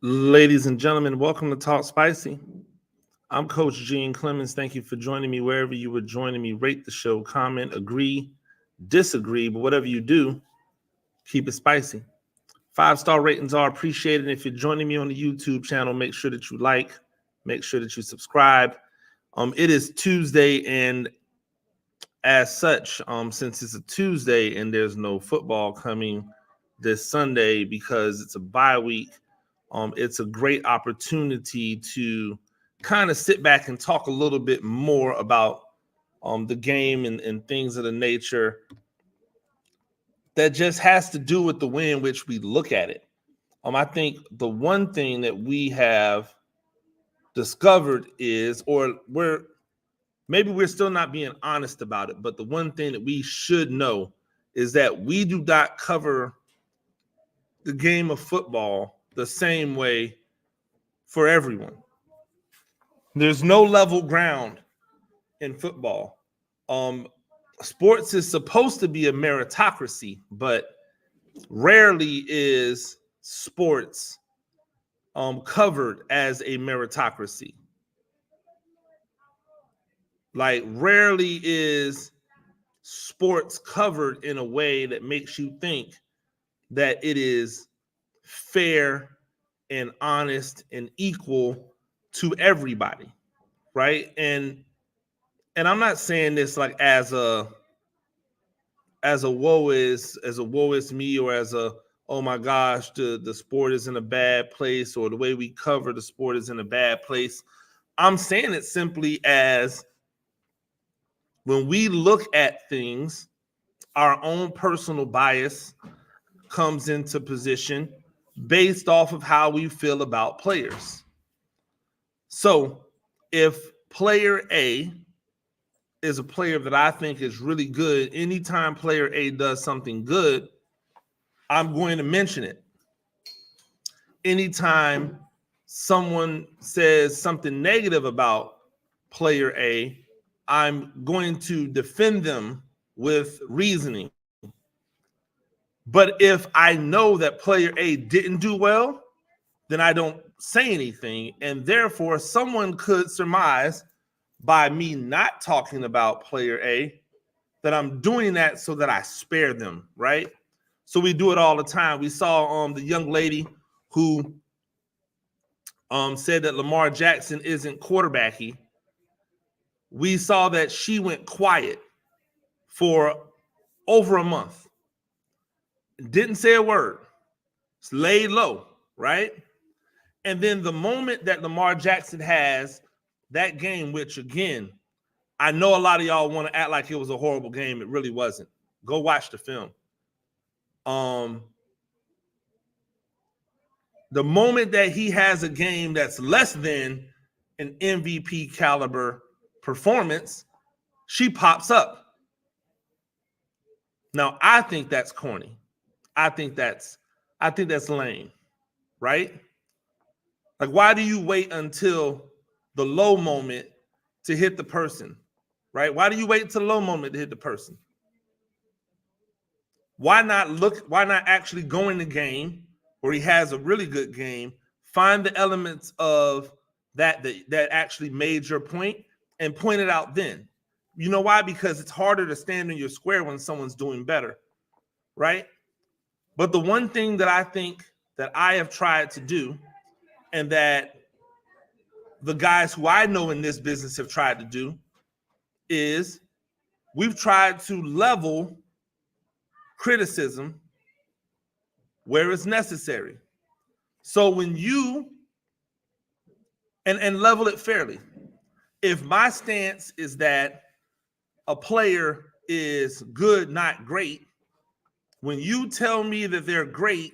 Ladies and gentlemen, welcome to Talk Spicy. I'm Coach Gene Clemens. Thank you for joining me wherever you were joining me. Rate the show, comment, agree, disagree, but whatever you do, keep it spicy. 5-star ratings are appreciated. If you're joining me on the YouTube channel, make sure that you like, make sure that you subscribe. It is Tuesday, and as such, since it's a Tuesday and there's no football coming this Sunday because it's a bye week, it's a great opportunity to kind of sit back and talk a little bit more about the game and things of the nature that just has to do with the way in which we look at it. I think the one thing that we have discovered is, or we're still not being honest about it, but the one thing that we should know is that we do not cover the game of football the same way for everyone. There's no level ground in football. Sports is supposed to be a meritocracy, but rarely is sports covered as a meritocracy. Like, rarely is sports covered in a way that makes you think that it is fair and honest and equal to everybody, right? And I'm not saying this like as a woe is me, or as a, oh my gosh, the sport is in a bad place, or the way we cover the sport is in a bad place. I'm saying it simply as, when we look at things, our own personal bias comes into position based off of how we feel about players. So if player A is a player that I think is really good, anytime player A does something good, I'm going to mention it. Anytime someone says something negative about player A, I'm going to defend them with reasoning. But if I know that player A didn't do well, then I don't say anything. And therefore, someone could surmise by me not talking about player A that I'm doing that so that I spare them, right? So we do it all the time. We saw the young lady who said that Lamar Jackson isn't quarterbacky. We saw that she went quiet for over a month. Didn't say a word. It's laid low, right? And then the moment that Lamar Jackson has that game, which again, I know a lot of y'all want to act like it was a horrible game. It really wasn't. Go watch the film. The moment that he has a game that's less than an MVP caliber performance, she pops up. Now, I think that's corny. I think that's lame, right? Like, why do you wait until the low moment to hit the person, right? Why do you wait until the low moment to hit the person? Why not actually go in the game where he has a really good game, find the elements of that actually made your point, and point it out then? You know why? Because it's harder to stand in your square when someone's doing better, right? But the one thing that I think that I have tried to do, and that the guys who I know in this business have tried to do, is we've tried to level criticism where it's necessary. So when you and level it fairly. If my stance is that a player is good, not great, when you tell me that they're great,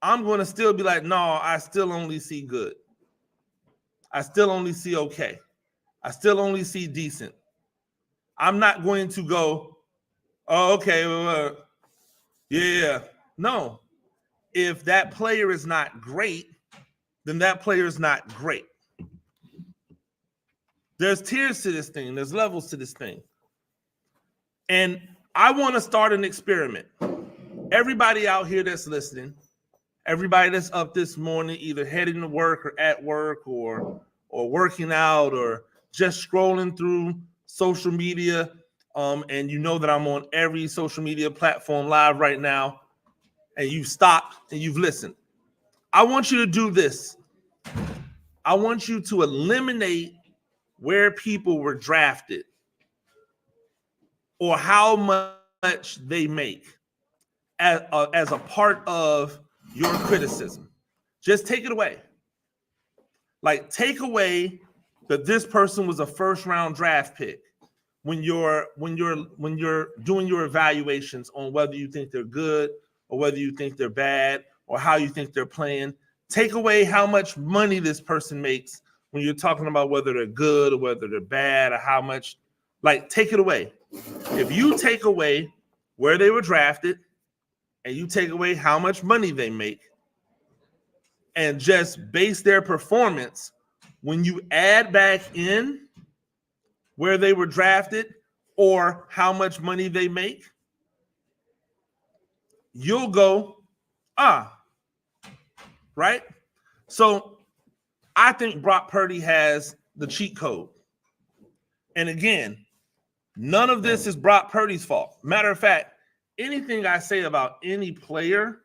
I'm going to still be like, no, I still only see good. I still only see okay. I still only see decent. I'm not going to go, oh, okay, yeah. No. If that player is not great, then that player is not great. There's tiers to this thing. There's levels to this thing. And I want to start an experiment. Everybody out here that's listening, Everybody that's up this morning, either heading to work or at work or working out or just scrolling through social media, and you know that I'm on every social media platform live right now, and you've stopped and you've listened. I want you to do this. I want you to eliminate where people were drafted or how much they make as a part of your criticism. Just take it away. Like, take away that this person was a first-round draft pick when you're doing your evaluations on whether you think they're good or whether you think they're bad or how you think they're playing. Take away how much money this person makes when you're talking about whether they're good or whether they're bad or how much. Like, take it away. If you take away where they were drafted and you take away how much money they make and just base their performance, when you add back in where they were drafted or how much money they make, you'll go, right? So I think Brock Purdy has the cheat code. And again, none of this is Brock Purdy's fault. Matter of fact, anything I say about any player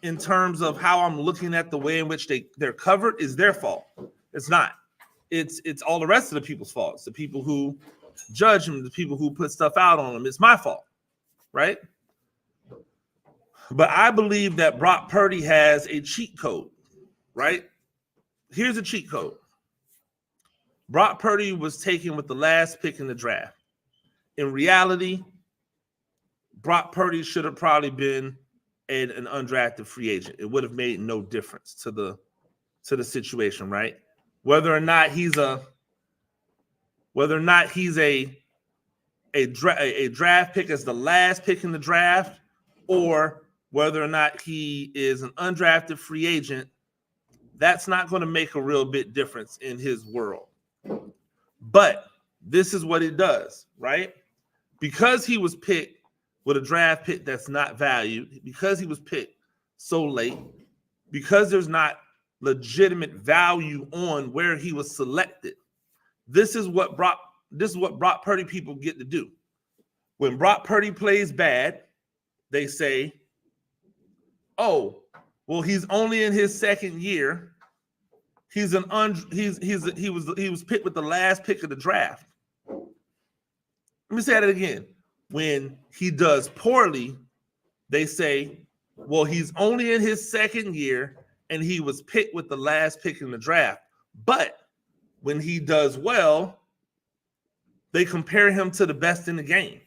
in terms of how I'm looking at the way in which they're covered is their fault. It's not. It's all the rest of the people's fault. It's the people who judge them, the people who put stuff out on them. It's my fault, right? But I believe that Brock Purdy has a cheat code, right? Here's a cheat code. Brock Purdy was taken with the last pick in the draft. In reality, Brock Purdy should have probably been an undrafted free agent. It would have made no difference to the situation, right? Whether or not he's a draft pick as the last pick in the draft, or whether or not he is an undrafted free agent, that's not going to make a real big difference in his world. But this is what it does, right? Because he was picked with a draft pick that's not valued, because he was picked so late, because there's not legitimate value on where he was selected. This is what Brock Purdy people get to do. When Brock Purdy plays bad, they say, "Oh, well, he's only in his second year. He was picked with the last pick of the draft." Let me say that again. When he does poorly, they say, "Well, he's only in his second year and he was picked with the last pick in the draft." But when he does well, they compare him to the best in the game.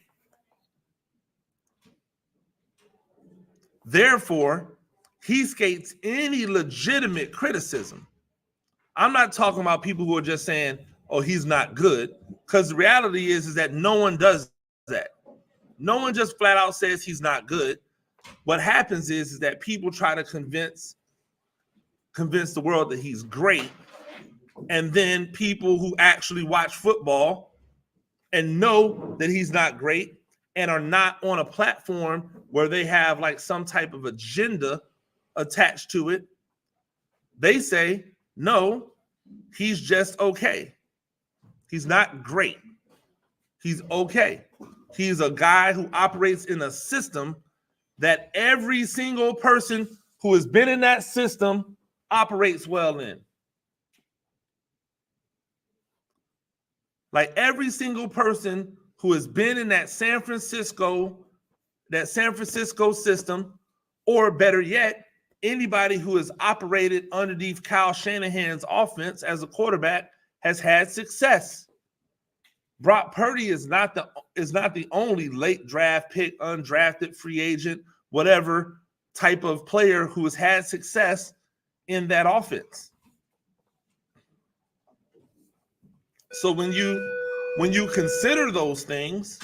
Therefore, he escapes any legitimate criticism. I'm not talking about people who are just saying, "Oh, he's not good," because the reality is that no one does that. No one just flat out says he's not good. What happens is that people try to convince the world that he's great, and then people who actually watch football and know that he's not great and are not on a platform where they have like some type of agenda attached to it, they say, "No, he's just okay. He's not great. He's okay. He's a guy who operates in a system that every single person who has been in that system operates well in." Like, every single person who has been in that San Francisco system, or better yet, anybody who has operated underneath Kyle Shanahan's offense as a quarterback has had success. Brock Purdy is not the only late draft pick, undrafted free agent, whatever type of player who has had success in that offense. So when you consider those things,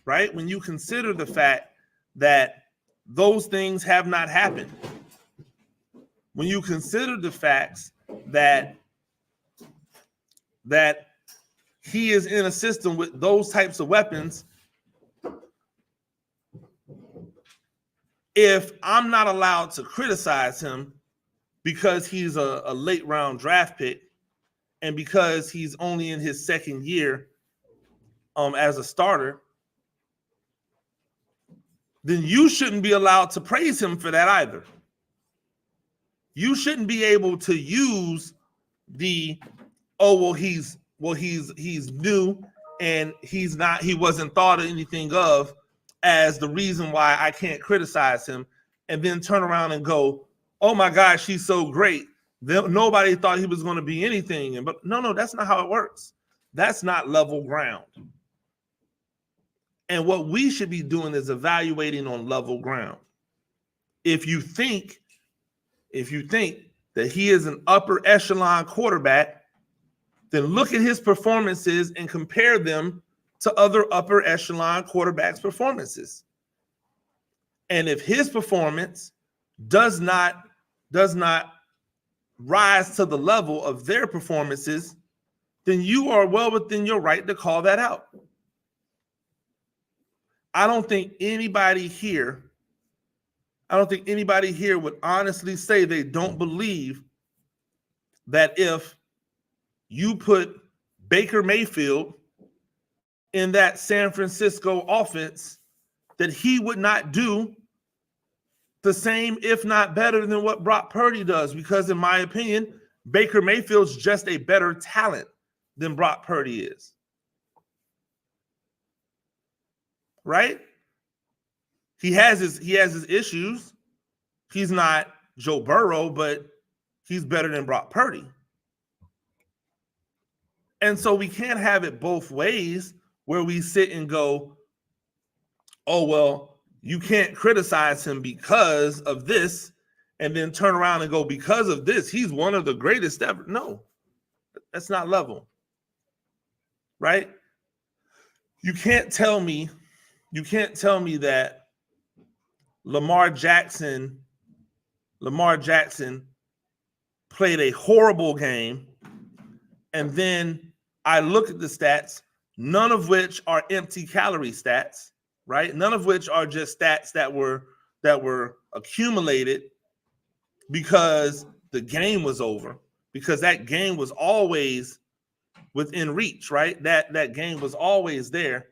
right? When you consider the fact that those things have not happened, when you consider the facts that he is in a system with those types of weapons, if I'm not allowed to criticize him because he's a late round draft pick and because he's only in his second year as a starter, then you shouldn't be allowed to praise him for that either. You shouldn't be able to use the, oh, well, he's new and he wasn't thought of anything of as the reason why I can't criticize him, and then turn around and go, oh my gosh, he's so great. Nobody thought he was going to be anything. But no, that's not how it works. That's not level ground. And what we should be doing is evaluating on level ground. If you think that he is an upper echelon quarterback, then look at his performances and compare them to other upper echelon quarterbacks' performances. And if his performance does not rise to the level of their performances, then you are well within your right to call that out. I don't think anybody here would honestly say they don't believe that if you put Baker Mayfield in that San Francisco offense, that he would not do the same, if not better, than what Brock Purdy does. Because in my opinion, Baker Mayfield's just a better talent than Brock Purdy is. Right? He has his issues. He's not Joe Burrow, but he's better than Brock Purdy. And so we can't have it both ways where we sit and go, oh, well, you can't criticize him because of this, and then turn around and go, because of this, he's one of the greatest ever. No, that's not level. Right? You can't tell me that Lamar Jackson played a horrible game, and then I look at the stats, none of which are empty calorie stats, right? None of which are just stats that were accumulated because the game was over, because that game was always within reach, right? That game was always there.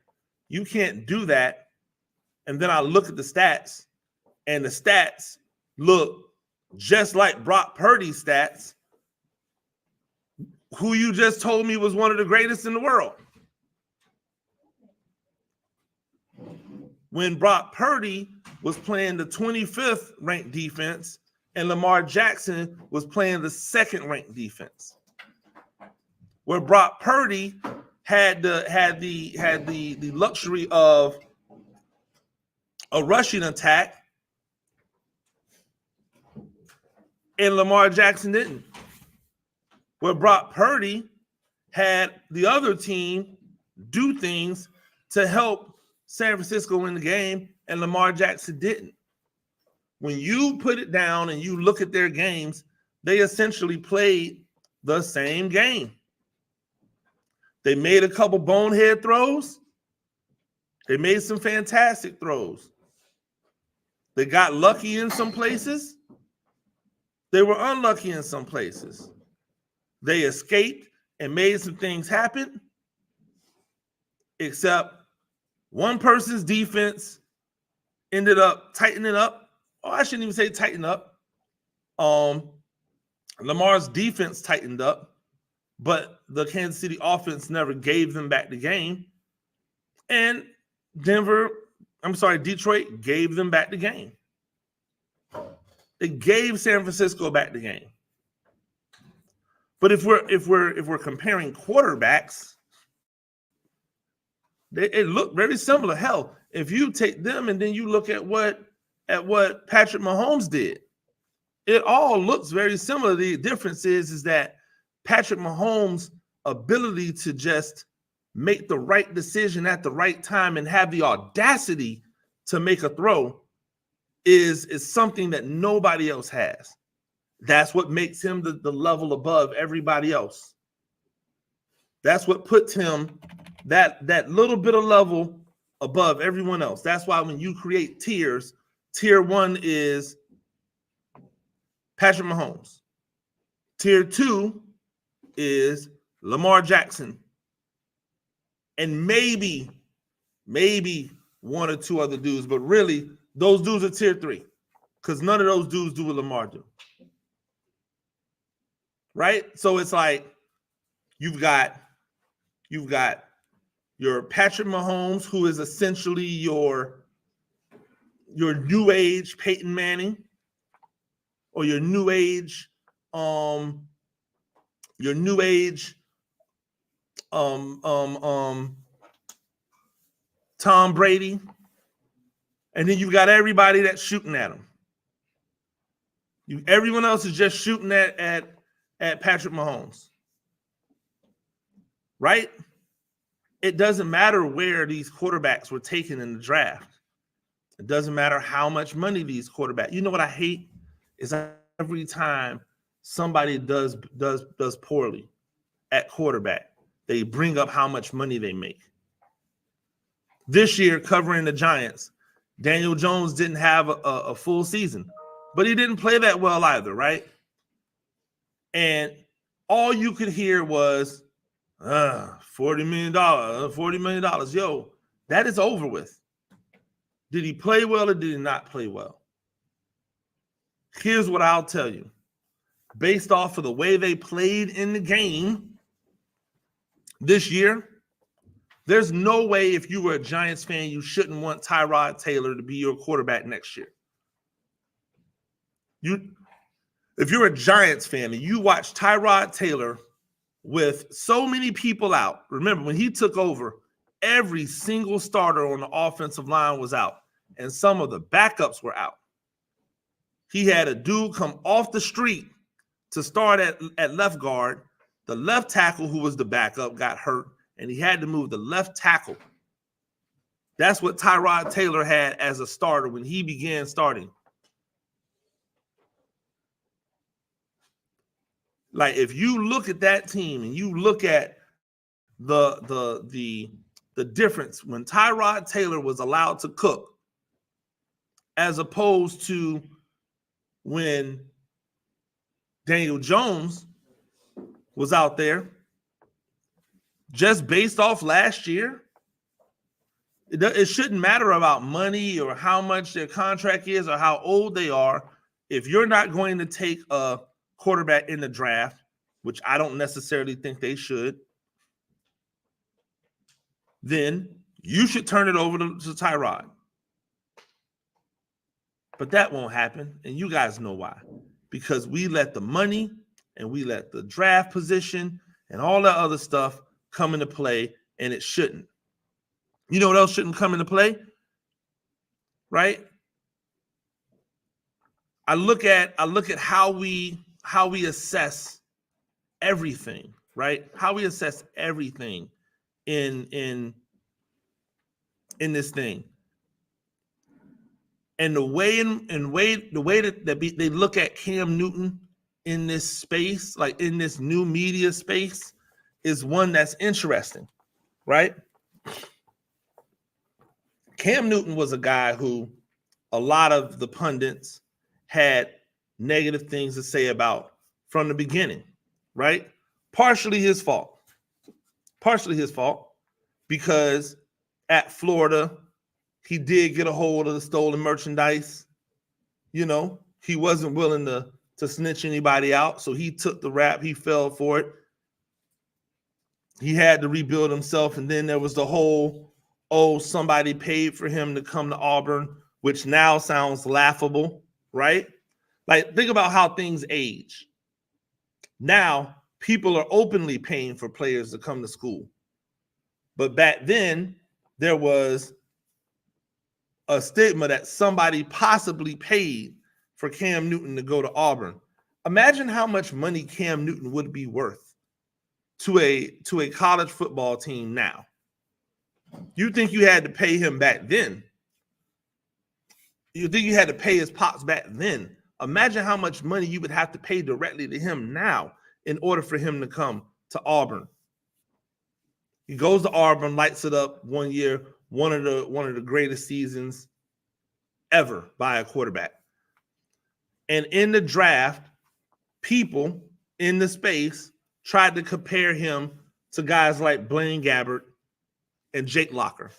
You can't do that. And then I look at the stats, and the stats look just like Brock Purdy's stats, who you just told me was one of the greatest in the world. When Brock Purdy was playing the 25th ranked defense and Lamar Jackson was playing the second ranked defense, where Brock Purdy had the luxury of a rushing attack and Lamar Jackson didn't. Where Brock Purdy had the other team do things to help San Francisco win the game, and Lamar Jackson didn't. When you put it down and you look at their games, they essentially played the same game. They made a couple bonehead throws. They made some fantastic throws. They got lucky in some places. They were unlucky in some places. They escaped and made some things happen, except one person's defense ended up tightening up. Oh, I shouldn't even say tighten up. Lamar's defense tightened up, but the Kansas City offense never gave them back the game. And Detroit gave them back the game. They gave San Francisco back the game. But if we're comparing quarterbacks, it looked very similar. Hell, if you take them and then you look at what Patrick Mahomes did, it all looks very similar. The difference is that Patrick Mahomes' ability to just make the right decision at the right time and have the audacity to make a throw is something that nobody else has. That's what makes him the level above everybody else. That's what puts him that little bit of level above everyone else. That's why when you create tiers, Tier 1 is Patrick Mahomes. Tier 2 is Lamar Jackson. And maybe one or two other dudes, but really, those dudes are tier 3 because none of those dudes do what Lamar do. Right? So it's like you've got your Patrick Mahomes, who is essentially your new age Peyton Manning, or your new age Tom Brady, and then you've got everybody that's shooting at him. Everyone else is just shooting at Patrick Mahomes, right? It doesn't matter where these quarterbacks were taken in the draft. It doesn't matter how much money these quarterbacks. You know what I hate is every time somebody does poorly at quarterback, they bring up how much money they make. This year, covering the Giants, Daniel Jones didn't have a full season, but he didn't play that well either, right? And all you could hear was, $40 million, $40 million. Yo, that is over with. Did he play well or did he not play well? Here's what I'll tell you. Based off of the way they played in the game this year, there's no way if you were a Giants fan, you shouldn't want Tyrod Taylor to be your quarterback next year. If you're a Giants fan and you watch Tyrod Taylor with so many people out, remember when he took over, every single starter on the offensive line was out, and some of the backups were out. He had a dude come off the street to start at left guard. The left tackle, who was the backup, got hurt, and he had to move the left tackle. That's what Tyrod Taylor had as a starter when he began starting. Like, if you look at that team and you look at the difference when Tyrod Taylor was allowed to cook, as opposed to when Daniel Jones was out there, just based off last year, it shouldn't matter about money or how much their contract is or how old they are. If you're not going to take a quarterback in the draft, which I don't necessarily think they should, then you should turn it over to Tyrod. But that won't happen, and you guys know why. Because we let the money and we let the draft position and all that other stuff come into play, and it shouldn't. You know what else shouldn't come into play? Right? I look at how we assess everything, right? How we assess everything in this thing. And the way that they look at Cam Newton in this space, like in this new media space, is one that's interesting, right? Cam Newton was a guy who a lot of the pundits had negative things to say about from the beginning, right? Partially his fault, because at Florida, he did get a hold of the stolen merchandise. You know, he wasn't willing to snitch anybody out, so he took the rap. He fell for it. He had to rebuild himself, and then there was the whole, somebody paid for him to come to Auburn, which now sounds laughable, right? Like, think about how things age. Now, people are openly paying for players to come to school. But back then, there was a stigma that somebody possibly paid for Cam Newton to go to Auburn. Imagine how much money Cam Newton would be worth to a college football team now. You think you had to pay him back then? You think you had to pay his pops back then? Imagine how much money you would have to pay directly to him now in order for him to come to Auburn. He goes to Auburn, lights it up one year, one of the greatest seasons ever by a quarterback. And in the draft, people in the space tried to compare him to guys like Blaine Gabbert and Jake Locker.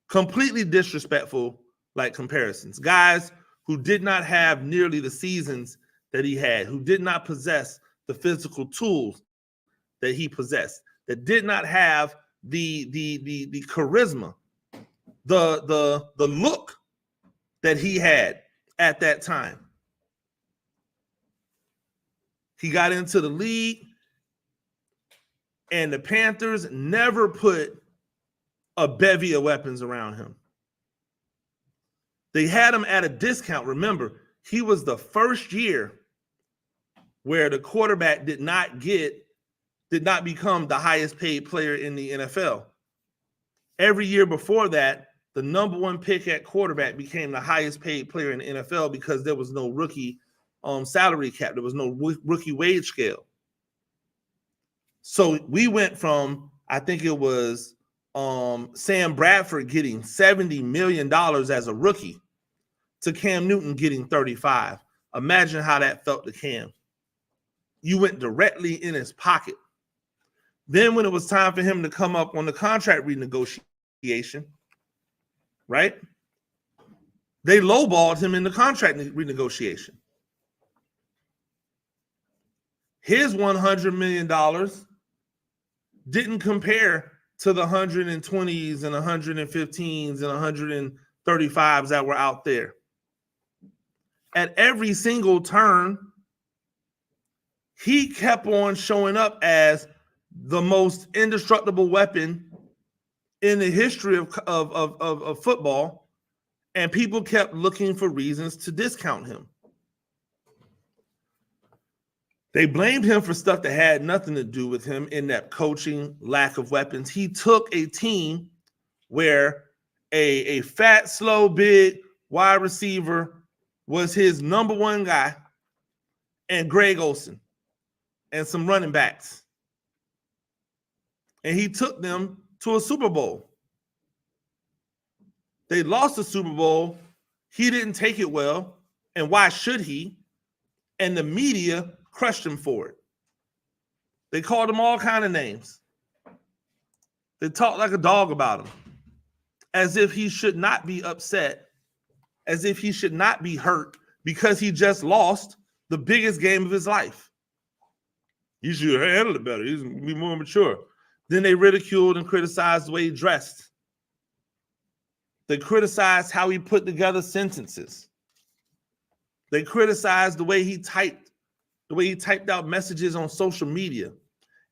Completely disrespectful, like, comparisons. Guys who did not have nearly the seasons that he had, who did not possess the physical tools that he possessed, that did not have the charisma, the look that he had at that time. He got into the league, and the Panthers never put a bevy of weapons around him. They had him at a discount. Remember, he was the first year where the quarterback did not become the highest paid player in the NFL. Every year before that, the number one pick at quarterback became the highest paid player in the NFL because there was no rookie salary cap. There was no rookie wage scale. So we went from, I think it was Sam Bradford getting $70 million as a rookie to Cam Newton getting 35. Imagine how that felt to Cam. You went directly in his pocket. Then when it was time for him to come up on the contract renegotiation, right? They lowballed him in the contract renegotiation. His $100 million didn't compare to the 120s and 115s and 135s that were out there. At every single turn, he kept on showing up as the most indestructible weapon in the history of football, and people kept looking for reasons to discount him. They blamed him for stuff that had nothing to do with him, inept coaching, lack of weapons. He took a team where a fat, slow, big wide receiver was his number one guy, and Greg Olsen, and some running backs. And he took them to a Super Bowl. They lost the Super Bowl. He didn't take it well. And why should he? And the media crushed him for it. They called him all kinds of names. They talked like a dog about him, as if he should not be upset, as if he should not be hurt because he just lost the biggest game of his life. You should handle it better. He's be more mature. Then they ridiculed and criticized the way he dressed. They criticized how he put together sentences. They criticized the way he typed out messages on social media.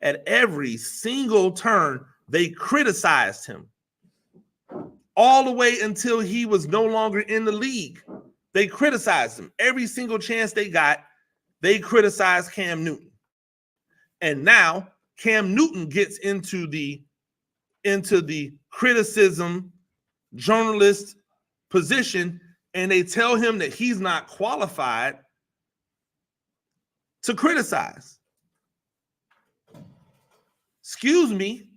At every single turn, they criticized him. All the way until he was no longer in the league. They criticized him. Every single chance they got, they criticized Cam Newton. And now Cam Newton gets into the criticism journalist position, and they tell him that he's not qualified to criticize. Excuse me,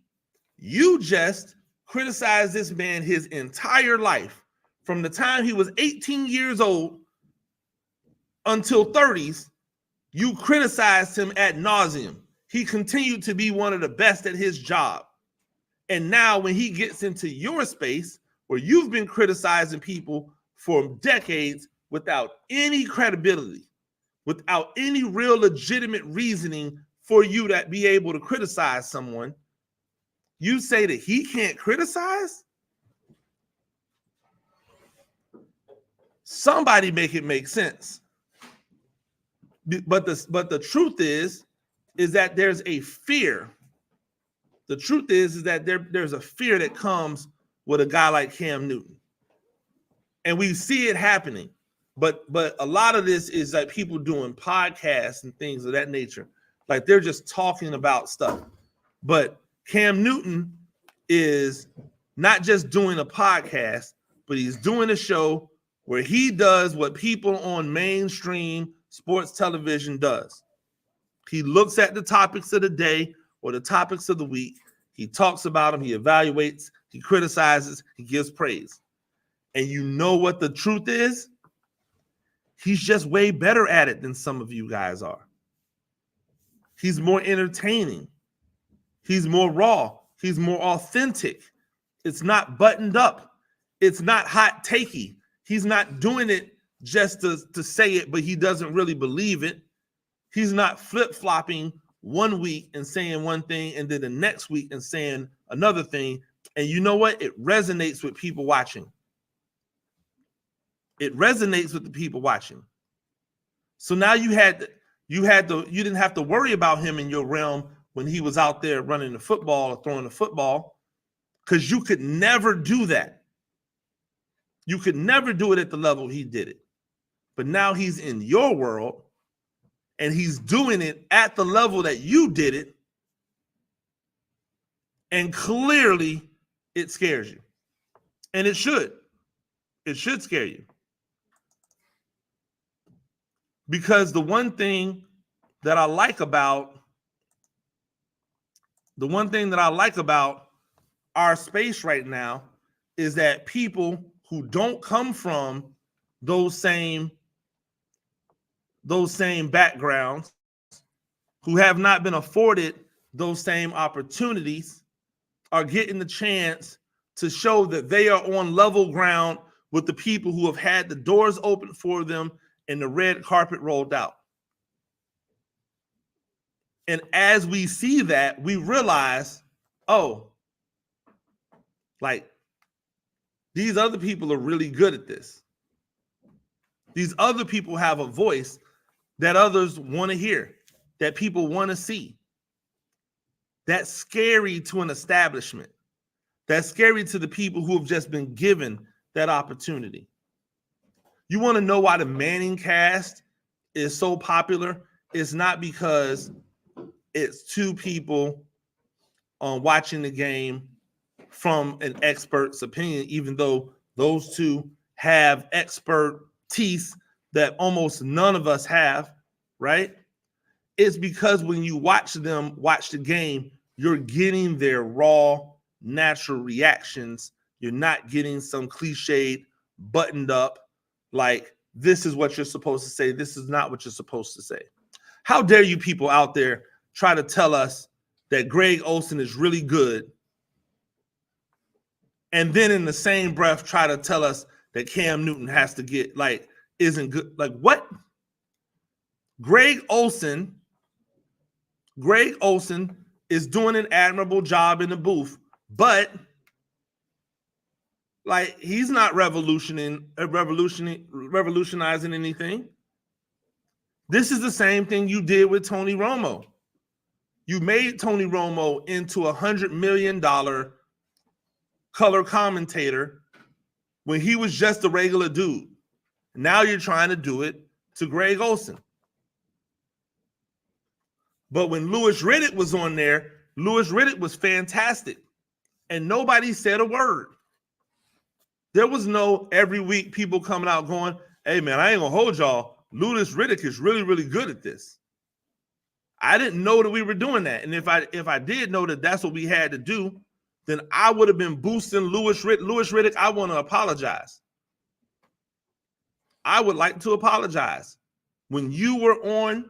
you just criticized this man his entire life, from the time he was 18 years old until 30s. You criticized him ad nauseum. He continued to be one of the best at his job. And now when he gets into your space where you've been criticizing people for decades without any credibility, without any real legitimate reasoning for you to be able to criticize someone, you say that he can't criticize? Somebody make it make sense. But the truth is that there's a fear. The truth is that there's a fear that comes with a guy like Cam Newton. And we see it happening. But a lot of this is like people doing podcasts and things of that nature. Like they're just talking about stuff. But Cam Newton is not just doing a podcast, but he's doing a show where he does what people on mainstream sports television does. He looks at the topics of the day or the topics of the week. He talks about them. He evaluates. He criticizes. He gives praise. And you know what the truth is? He's just way better at it than some of you guys are. He's more entertaining. He's more raw. He's more authentic. It's not buttoned up. It's not hot takey. He's not doing it just to say it, but he doesn't really believe it. He's not flip-flopping one week and saying one thing and then the next week and saying another thing. And you know what? It resonates with people watching. It resonates with the people watching. So now you didn't have to worry about him in your realm when he was out there running the football or throwing the football, because you could never do that. You could never do it at the level he did it. But now he's in your world and he's doing it at the level that you did it. And clearly it scares you. And it should. It should scare you. Because the one thing that I like about our space right now is that people who don't come from those same backgrounds, who have not been afforded those same opportunities, are getting the chance to show that they are on level ground with the people who have had the doors open for them and the red carpet rolled out. And as we see that, we realize, oh, like, these other people are really good at this. These other people have a voice that others want to hear, that people want to see. That's scary to an establishment. That's scary to the people who have just been given that opportunity. You want to know why the Manning cast is so popular? It's not because it's two people watching the game from an expert's opinion, even though those two have expertise that almost none of us have, right? It's because when you watch them watch the game, you're getting their raw, natural reactions. You're not getting some cliched, buttoned up, like, this is what you're supposed to say. This is not what you're supposed to say. How dare you people out there try to tell us that Greg Olsen is really good, and then in the same breath try to tell us that Cam Newton has to get, like, isn't good. Like, what? Greg Olsen is doing an admirable job in the booth, but like, he's not revolutionizing anything. This is the same thing you did with Tony Romo. You made Tony Romo into $100 million color commentator when he was just a regular dude. Now you're trying to do it to Greg Olsen. But when Louis Riddick was on there, Louis Riddick was fantastic. And nobody said a word. There was no every week people coming out going, hey, man, I ain't going to hold y'all. Louis Riddick is really, really good at this. I didn't know that we were doing that. And if I did know that that's what we had to do, then I would have been boosting Louis Riddick. Louis Riddick, I want to apologize. I would like to apologize. When you were on,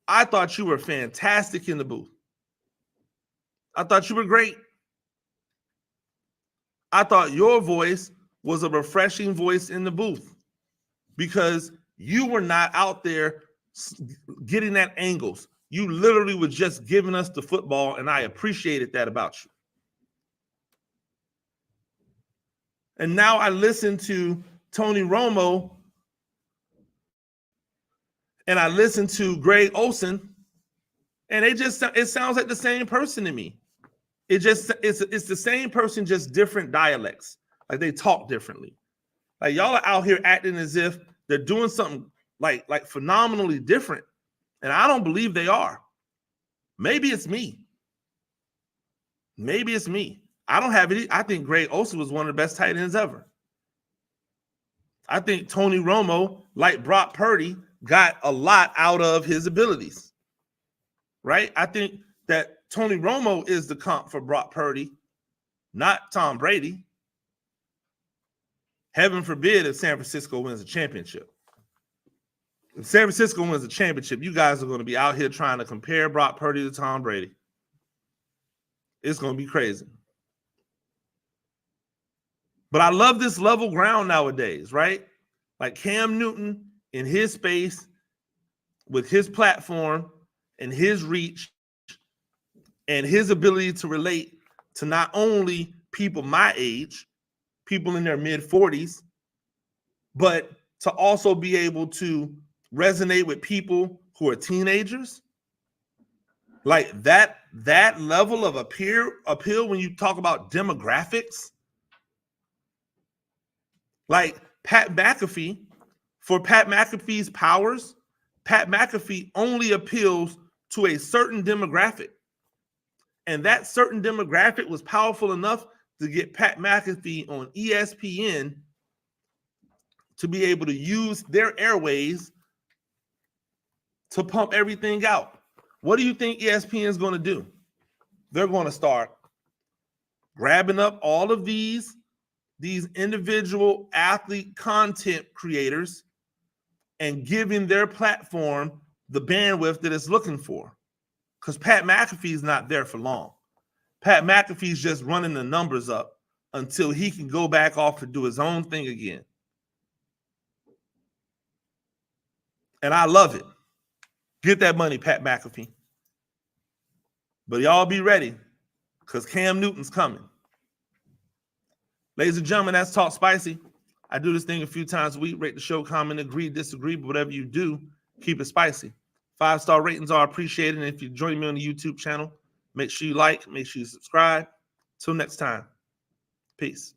I thought you were fantastic in the booth. I thought you were great. I thought your voice was a refreshing voice in the booth because you were not out there getting at angles. You literally were just giving us the football, and I appreciated that about you. And now I listen to Tony Romo and I listen to Greg Olsen, and it sounds like the same person to me. It's the same person, just different dialects. Like, they talk differently. Like, y'all are out here acting as if they're doing something like phenomenally different. And I don't believe they are. Maybe it's me. Maybe it's me. I don't have any. I think Greg Olsen was one of the best tight ends ever. I think Tony Romo, like Brock Purdy, got a lot out of his abilities. Right? I think that Tony Romo is the comp for Brock Purdy, not Tom Brady. Heaven forbid if San Francisco wins a championship. If San Francisco wins a championship, you guys are going to be out here trying to compare Brock Purdy to Tom Brady. It's going to be crazy. But I love this level ground nowadays, right? Like Cam Newton in his space with his platform and his reach and his ability to relate to not only people my age, people in their mid-40s, but to also be able to resonate with people who are teenagers. Like that level of appeal when you talk about demographics. Like Pat McAfee, for Pat McAfee's powers, Pat McAfee only appeals to a certain demographic. And that certain demographic was powerful enough to get Pat McAfee on ESPN to be able to use their airways to pump everything out. What do you think ESPN is going to do? They're going to start grabbing up all of these individual athlete content creators and giving their platform the bandwidth that it's looking for. Because Pat McAfee is not there for long. Pat McAfee's just running the numbers up until he can go back off and do his own thing again. And I love it. Get that money, Pat McAfee. But y'all be ready, because Cam Newton's coming. Ladies and gentlemen, that's Talk Spicy. I do this thing a few times a week. Rate the show, comment, agree, disagree, but whatever you do, keep it spicy. 5-star ratings are appreciated. And if you join me on the YouTube channel, make sure you like, make sure you subscribe. Till next time, peace.